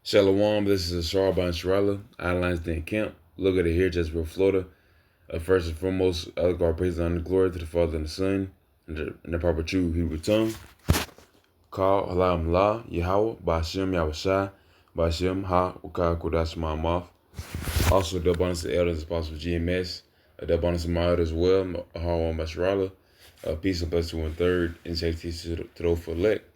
Shalom, this is Ashar Bansharala, Outlines Den Camp. Look at it here, Jasper, Florida. First and foremost, I look our praise and honor and glory to the Father and the Son, and the proper true Hebrew tongue. Call Halam La, Yahweh, Bashem Yahushai, Bashem Ha, Wakah Kodash Ma'amath. Also, the abundance of elders, Apostle GMS, the abundance of my elders as well, Hawan Basharala. Peace and blessing one third, and safety to those for elect.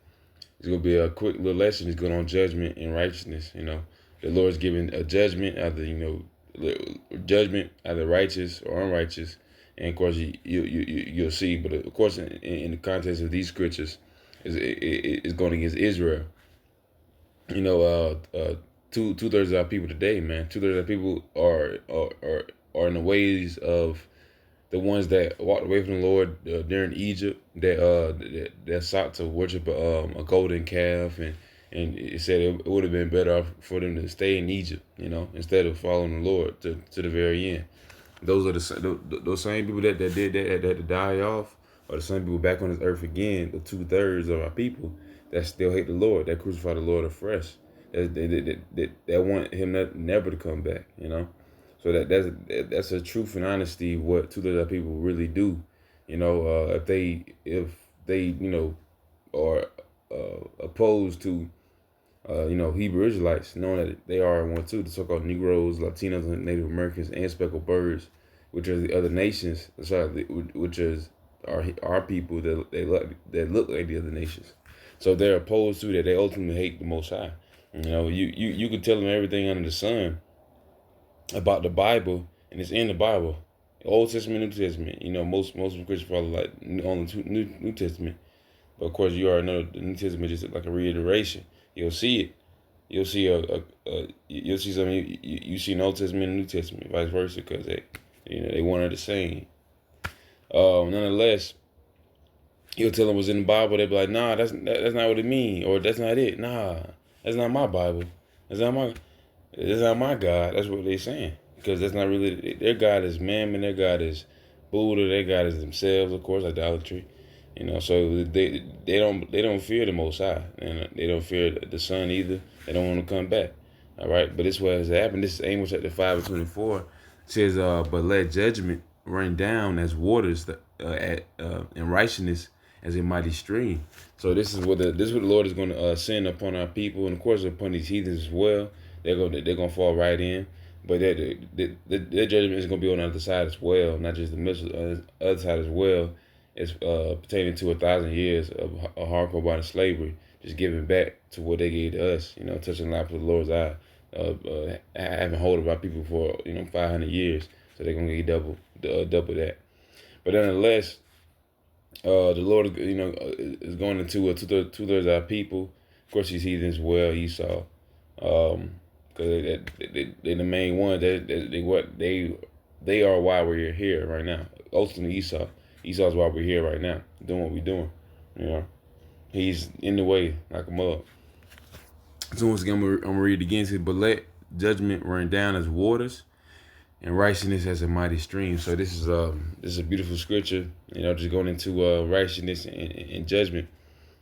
It's going to be a quick little lesson. It's going on judgment and righteousness. The Lord's giving a judgment, judgment either righteous or unrighteous. And of course, you'll see. But of course, in the context of these scriptures, is going against Israel. Two-thirds of our people today, man. Two-thirds of our people are in the ways of the ones that walked away from the Lord during Egypt, that sought to worship a golden calf, and it said it would have been better off for them to stay in Egypt, instead of following the Lord to the very end. Those are those same people that did that had to die off, are the same people back on this earth again. The 2/3 of our people that still hate the Lord, that crucify the Lord afresh, that want him never to come back, So that's a truth and honesty what 2/3 of people really do. If they are opposed to Hebrew Israelites, knowing that they are one too, the so-called Negroes, Latinos, Native Americans, and speckled birds, which are the other nations, which is our people that look like the other nations. So they're opposed to that. They ultimately hate the Most High. You can tell them everything under the sun about the Bible, and it's in the Bible, Old Testament, New Testament. Most Christians probably like only New Testament, but of course you already know the New Testament is just like a reiteration. You'll see it. You'll see you'll see something you see in Old Testament and New Testament, vice versa, because they one are the same. Nonetheless, you'll tell them what's in the Bible. They'll be like, nah, that's not what it means, or that's not it. Nah, that's not my Bible. That's not my God. That's what they're saying. Because that's not really, their God is Mammon, their God is Buddha, their God is themselves, of course, idolatry. So they don't fear the Most High, and they don't fear the Son either. They don't want to come back. All right, but this is what has happened. This is Amos chapter 5:24. It says, but let judgment rain down as waters, and righteousness as a mighty stream. So this is what the Lord is going to send upon our people, and of course upon these heathens as well. They're gonna fall right in, but their judgment is gonna be on the other side as well, not just the middle, other side as well. It's pertaining to 1,000 years of hardcore bondage slavery, just giving back to what they gave to us. Touching the light of the Lord's eye, having hold of our people for 500 years, so they're gonna get double that. But nonetheless, the Lord, is going into two-thirds of our people. Of course, these heathens as well, Esau. Because they're the main one. They are why we're here right now. Ultimately, Esau's why we're here right now, doing what we're doing. He's in the way like a mug. So once again, I'm gonna read it again. It says, but let judgment run down as waters, and righteousness as a mighty stream. So this is a beautiful scripture. Just going into righteousness and judgment,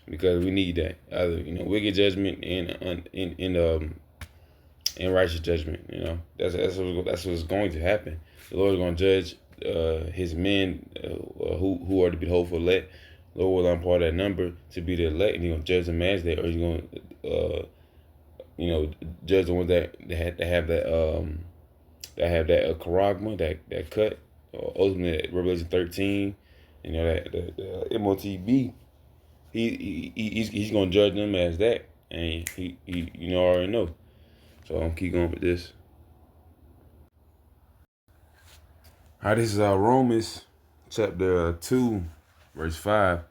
because we need that. Either wicked judgment and righteous judgment. That's what's going to happen. The Lord is going to judge his men who are to be hopeful elect. The Lord will impart that number to be the elect, and He's going to judge them as that, or He's going to judge the ones that have that charagma, that cut. Ultimately, Revelation 13, that the MOTB. He's going to judge them as that, and he already know. So I'm gonna keep going with this. All right, this is Romans chapter 2, verse 5. It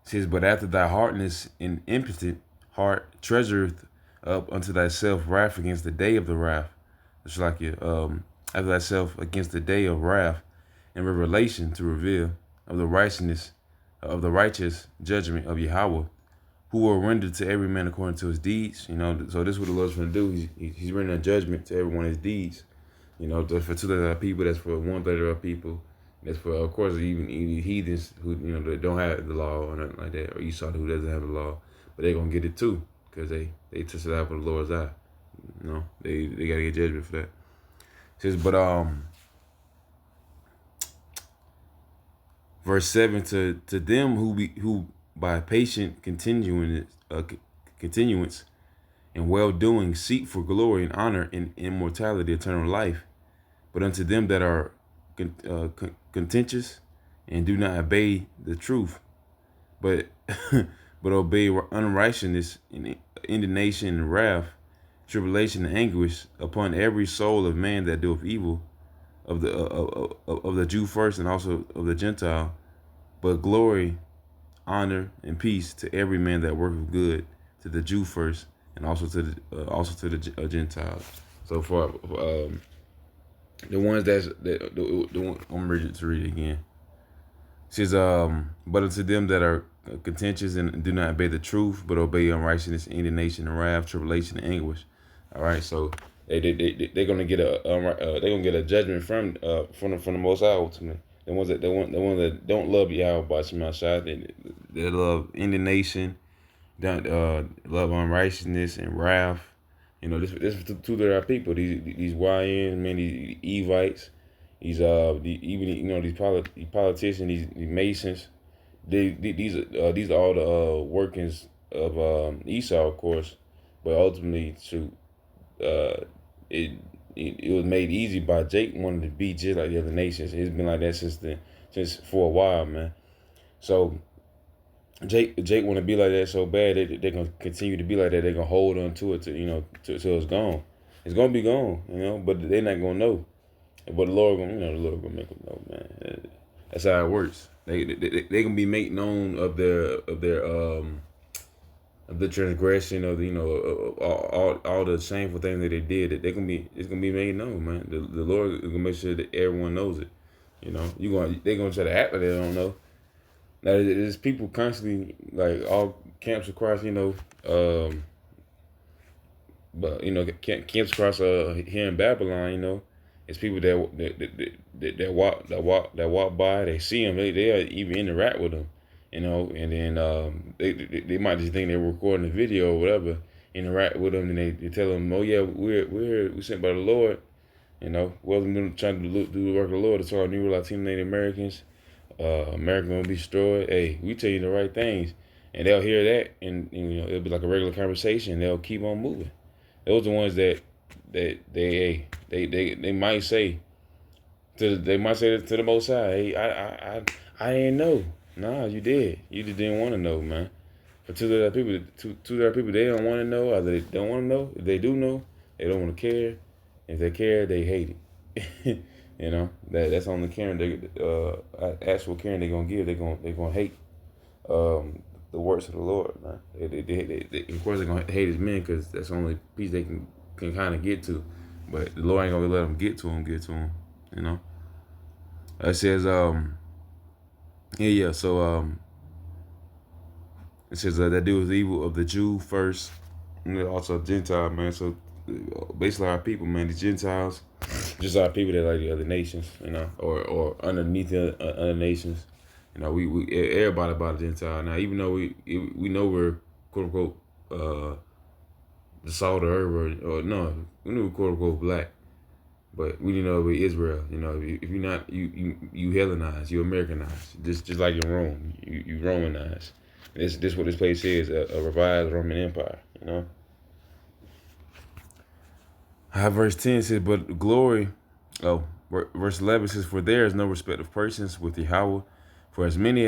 says, but after thy hardness and impotent heart treasureth up unto thyself wrath against the day of the wrath. It's like after thyself against the day of wrath and revelation to reveal of the righteous judgment of Yahweh, who will render to every man according to his deeds. So this is what the Lord's going to do. He's rendering judgment to every one of his deeds. For 2/3 of people, that's for 1/3 of people. That's for, of course, even heathens who, that don't have the law or nothing like that, or Esau who doesn't have the law, but they're going to get it too, because they touch it out with the Lord's eye. No, they gotta get judgment for that. It says, but verse 7, to them who by patient continuance and well doing seek for glory and honor and immortality, eternal life. But unto them that are contentious and do not obey the truth, but but obey unrighteousness and indignation and wrath, tribulation and anguish upon every soul of man that doeth evil, of the Jew first and also of the Gentile, but glory, honor, and peace to every man that worketh good, to the Jew first and also to the Gentiles. So for the ones the one, I'm ready to read it again. It says, but unto them that are contentious and do not obey the truth, but obey unrighteousness, indignation, and wrath, tribulation, and anguish. All right, so they're gonna get a judgment from the Most High ultimately. The ones that don't love Yahweh by Shemashah, they love indignation, don't love unrighteousness and wrath. This is two of our people. These YNs, man, these Evites, these politicians, these Masons. These are all the workings of Esau, of course, but ultimately, uh, it, it was made easy by Jake wanting to be just like the other nations. It's been like that since for a while, man. So Jake want to be like that so bad that they're gonna continue to be like that. They're gonna hold on to it till it's gone. It's gonna be gone, but they're not gonna know. But the Lord gonna make them know, man. That's how it works. They gonna be made known of the transgression of all the shameful things that they did. That it's gonna be made known, man. The Lord is gonna make sure that everyone knows it. They're gonna try to act like they don't know. Now there's people constantly like all camps across but camps across here in Babylon. It's people that walk by. They see them. They even interact with them. And then they might just think they're recording a video or whatever. Interact with them, and they tell them, "Oh yeah, we sent by the Lord." Welcome them trying to do the work of the Lord. It's all New Latino Native Americans. America gonna be destroyed. Hey, we tell you the right things, and they'll hear that, and it'll be like a regular conversation. They'll keep on moving. Those are the ones that they might say they might say to the Most High, "Hey, I didn't know." Nah, you did. You just didn't want to know, man. For two of the people, they don't want to know, or they don't want to know. If they do know, they don't want to care. If they care, they hate it. That's only caring. Actual caring they're gonna give. They're gonna hate the works of the Lord, man. Of course they're gonna hate his men because that's the only piece they can kind of get to. But the Lord ain't gonna let them get to him. It says yeah. So it says that deal with evil of the Jew first, and also Gentile, man. So basically our people, man, the Gentiles, just our people that like the other nations, or underneath the other nations. We everybody about the Gentile now. Even though we know we're quote unquote the salt of the earth, or no, we know we're quote unquote black, but we didn't know we're Israel. If you're not you Hellenized, you Americanized, just like in Rome, you Romanized. This what this place is, a revised Roman Empire. Verse 10 says, but glory, verse 11 says, for there is no respect of persons with Yahweh, for as many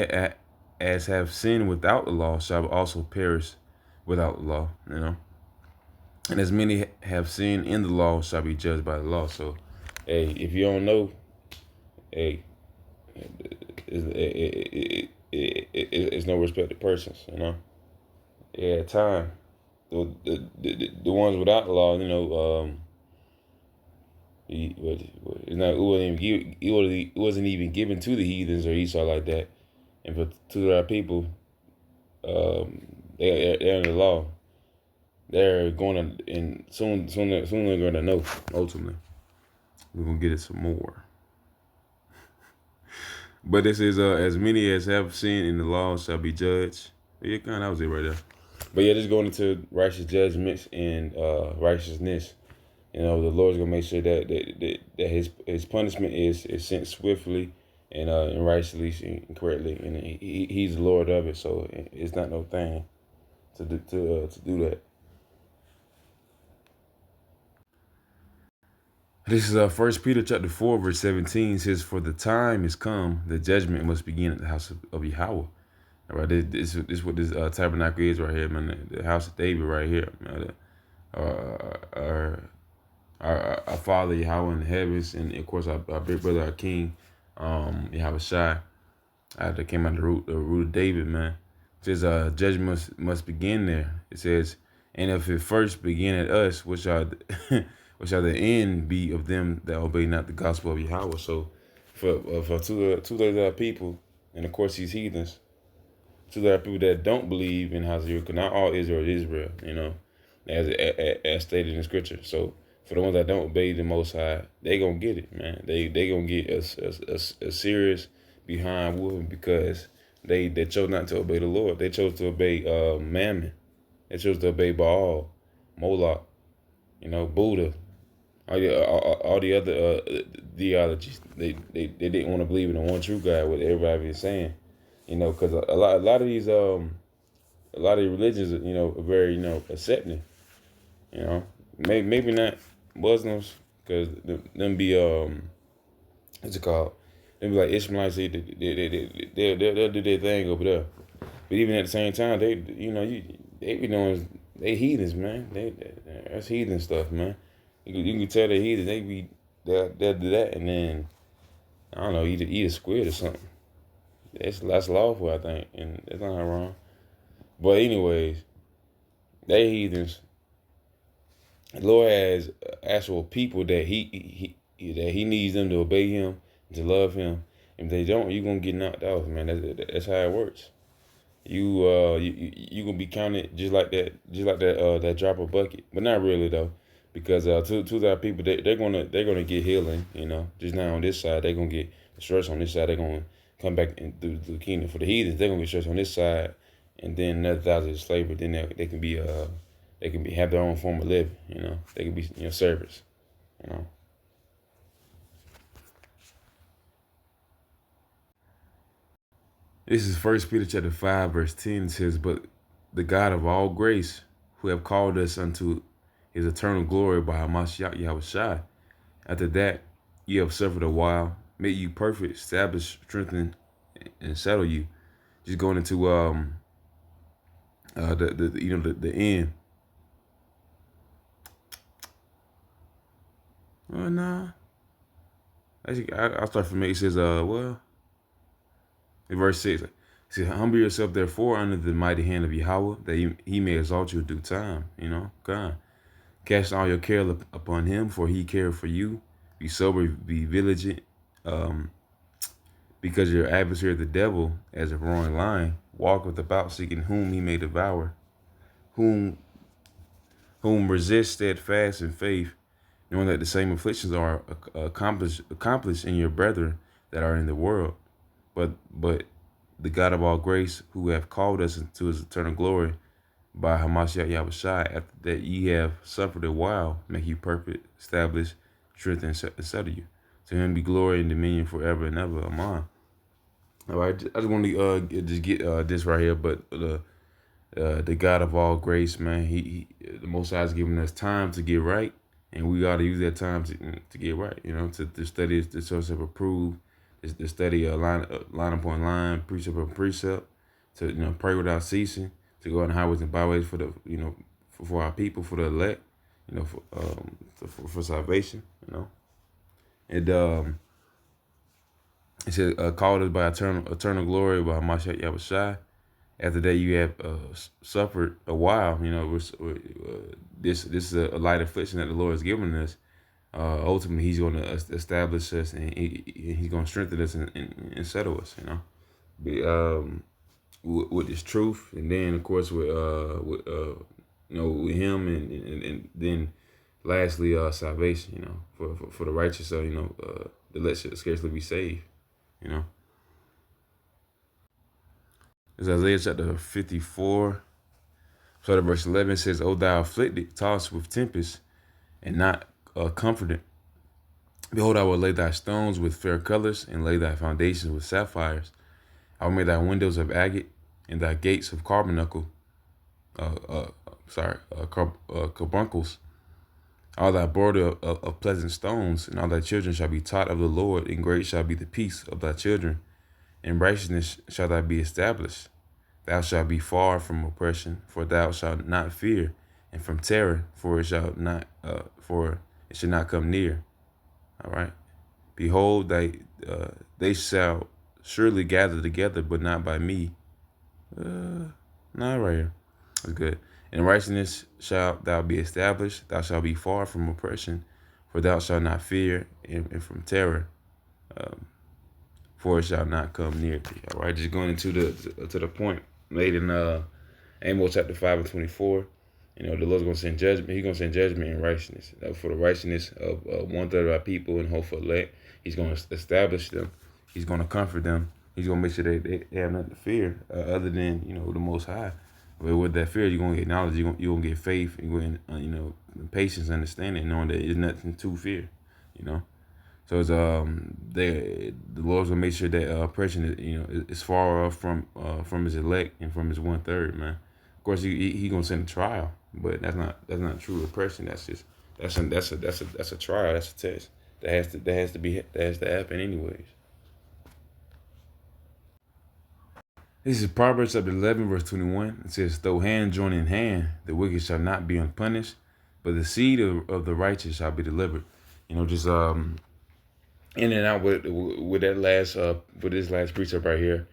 as have sinned without the law shall also perish without the law, and as many have sinned in the law shall be judged by the law. So, hey, if you don't know, hey, it's no respect of persons, Yeah, at time, the ones without the law, it wasn't even given to the heathens or Esau like that, and for to our people, they're in the law. They're going to, and soon they're going to know. Ultimately, we're gonna get it some more. But this is as many as have sinned in the law shall be judged. Yeah, that was it right there. But yeah, just going into righteous judgments and righteousness. You know, the Lord's gonna make sure that his punishment is sent swiftly and righteously and correctly, and he's the Lord of it. So it's not no thing to do that. This is First Peter chapter 4 verse 17 says, "For the time is come, the judgment must begin at the house of Yahweh." All right, this what this tabernacle is right here, man. The house of David right here, man. Our, our Father Yahweh in the heavens, and of course our big brother, our King, Yahweh Shai, that came out the root of David, man. It says judgment must begin there. It says, and if it first begin at us, which are which shall the end be of them that obey not the gospel of Yahweh. So for two of people, and of course these heathens, two of people that don't believe in Hazir, because not all Israel is Israel, you know, as stated in scripture. So for the ones that don't obey the Most High, they gonna get it, man. They gonna get a serious behind whooping because they chose not to obey the Lord. They chose to obey Mammon. They chose to obey Baal, Moloch, you know, Buddha, all the other theologies. They didn't want to believe in the one true God, what everybody is saying, you know, because a lot of these a lot of religions, you know, are very, you know, accepting, you know, maybe not Muslims, because them be what's it called? Them be like Ishmaelites. They'll do their thing over there, but even at the same time, they, you know, they be doing, they heathens, man. That's heathen stuff, man. You can tell they heathen. They'll do that, and then I don't know, eat a squid or something. That's lawful, I think, and that's not wrong. But anyways, they heathens. The Lord has actual people that he needs them to obey him, to love him. If they don't, you're gonna get knocked off, man. That's how it works. You gonna be counted just like that, that drop of bucket, but not really though, because two that people they're gonna get healing, you know. Just now on this side they're gonna get stress on this side. They're gonna come back through the kingdom. For the heathens, they're gonna get stress on this side, and then another thousand of slavery. Then they can be have their own form of living, you know. They can be, you know, servants, you know. This is First Peter chapter 5 verse 10. It says, "But the God of all grace, who have called us unto his eternal glory by Hamashiach Yahweh Shai, after that ye have suffered a while, make you perfect, establish, strengthen, and settle you." Just going into the you know, the end. Oh nah. Actually, I'll start from it. It says, well, in verse 6, it says, "Humble yourself therefore under the mighty hand of Yahweh, that he may exalt you in due time." You know, God. "Cast all your care upon him, for he cared for you. Be sober, be vigilant, because your adversary the devil, as a roaring lion, walketh about seeking whom he may devour, whom resist steadfast in faith, knowing that the same afflictions are accomplished in your brethren that are in the world. But the God of all grace, who have called us into his eternal glory by Hamashiach Yahweh Shai, after that ye have suffered a while, make you perfect, establish, strengthen, and settle you. To him be glory and dominion forever and ever. Amen. All right, I just want to just get this right here, but the God of all grace, man, he the Most High has given us time to get right, and we got to use that time to get right. You know, to study the source of approved, to study line upon line, precept upon precept, to, you know, pray without ceasing, to go on the highways and byways for the, you know, for our people, for the elect, you know, for salvation, you know, and it says, "Called us by eternal glory by Mashiach Yahweh Shai. After that you have suffered a while." You know, this is a light affliction that the Lord has given us. Ultimately, he's going to establish us, and he's going to strengthen us and settle us, you know, with his truth, and then of course with you know, with him, and then lastly salvation, you know, for the righteous, you know, the elect should scarcely be saved, you know. It's Isaiah chapter 54 So the verse 11 says, O thou afflicted, tossed with tempest, and not comforted. Behold, I will lay thy stones with fair colors, and lay thy foundations with sapphires. I will make thy windows of agate, and thy gates of carbuncles. All thy border of pleasant stones, and all thy children shall be taught of the Lord, and great shall be the peace of thy children. In righteousness shall thou be established. Thou shalt be far from oppression, for thou shalt not fear, and from terror, for it shall not come near. All right. Behold, they shall surely gather together, but not by me. Not right here. That's good. In righteousness shalt thou be established. Thou shalt be far from oppression, for thou shalt not fear, and from terror, for it shall not come near thee. All right. Just going into the point made in Amos chapter 5:24. You know, the Lord's going to send judgment. He's going to send judgment and righteousness. For the righteousness of 1/3 of our people and hope for elect. He's going to establish them. He's going to comfort them. He's going to make sure they have nothing to fear other than, you know, the Most High. But with that fear, you're going to get knowledge. You're going to get faith. You're going to, you know, patience, understanding, knowing that there's nothing to fear, you know. So it's the Lord's gonna make sure that oppression is, you know, is far off from his elect and from his 1/3, man. Of course, he gonna send a trial, but that's not true oppression. That's a trial. That's a test that has to happen anyways. This is Proverbs chapter 11 verse 21. It says, "Though hand join in hand, the wicked shall not be unpunished, but the seed of the righteous shall be delivered." You know, just in and out with that last with this last precept right here,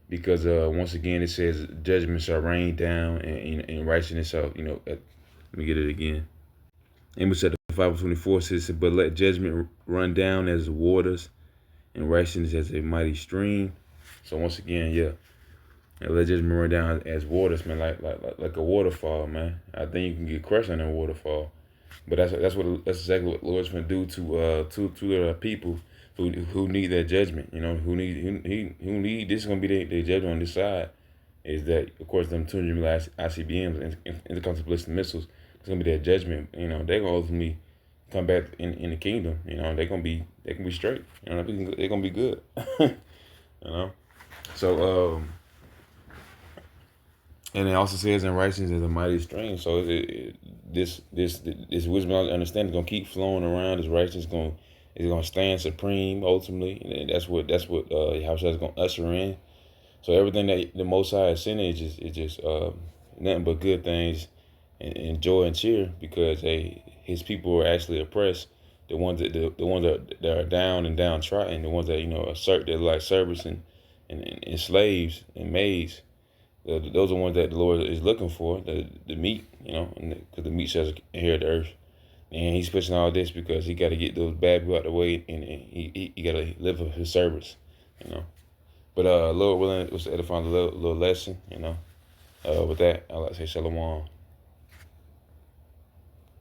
because once again it says judgment shall rain down, and righteousness shall, you know, let me get it again. Amos chapter 5:24 says, "But let judgment run down as the waters, and righteousness as a mighty stream." So once again, yeah, and let judgment run down as waters, man, like a waterfall, man. I think you can get crushed in a waterfall. But that's exactly what the Lord's going to do to the people who need that judgment. You know, who need this is going to be their judgment on this side. Is that, of course, them 200 million ICBMs and intercontinental ballistic missiles. It's going to be their judgment. You know, they're going to ultimately come back in the kingdom. You know, they can be straight. You know, they're going to be good. You know, so and it also says in righteousness is a mighty stream. So this wisdom and understanding is gonna keep flowing around. This righteousness is gonna stand supreme ultimately. And that's what Yahushua is gonna usher in. So everything that the Most High is sending is just nothing but good things and joy and cheer, because his people are actually oppressed. The ones that are down and downtrodden, the ones that, you know, assert their like servants and slaves and maids. Those are the ones that the Lord is looking for, the meat, you know, because the meat shall inherit the earth. And he's pushing all this because he got to get those bad people out the way, and he got to live for his service, you know. But Lord willing, it was edifying a little lesson, you know. With that, I'd like to say shalom.